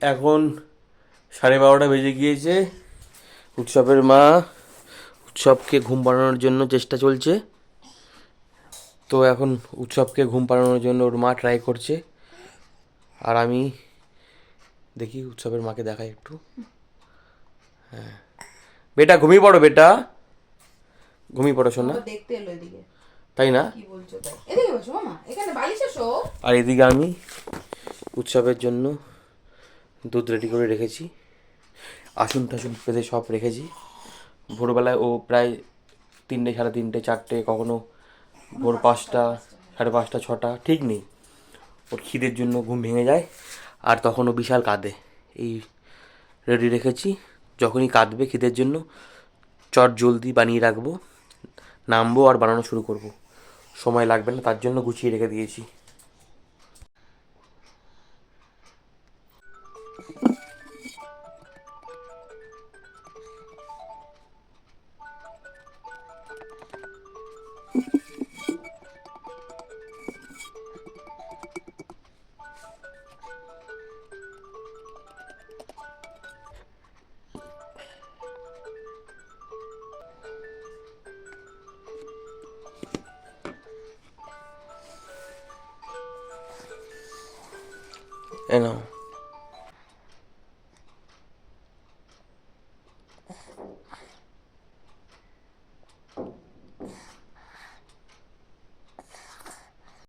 এখন 12:30 বেজে গিয়েছে। উৎসবের মা উৎসবকে ঘুম পাড়ানোর জন্য চেষ্টা চলছে। তো এখন উৎসবকে ঘুম পাড়ানোর জন্য ওর মা ট্রাই করছে, আর আমি দেখি উৎসবের মাকে দেখাই একটু। হ্যাঁ, বেটা ঘুমিয়ে পড়ো, বেটা ঘুমিয়ে পড়ো শোনা। দেখতে এলো এদিকে, তাই না? কি বলছো তাই? এদিকে বসো মামা, এখানে বালিশে শো। আর এদিকে আমি উৎসবের জন্য দুধ রেডি করে রেখেছি, আসন টাসন পেতে সব রেখেছি। ভোরবেলায় ও প্রায় 3টে, 3:30, 4টে, কখনো ভোর 5টা, 5:30, 6টা ঠিক নেই, ওর খিদের জন্য ঘুম ভেঙে যায়, আর তখন ও বিশাল কাঁদে। এই রেডি রেখেছি, যখনই কাঁদবে খিদের জন্য চট জলদি বানিয়ে রাখবো, নামবো আর বানানো শুরু করব। সময় লাগবে না, তার জন্য গুছিয়ে রেখে দিয়েছি। এ নাও।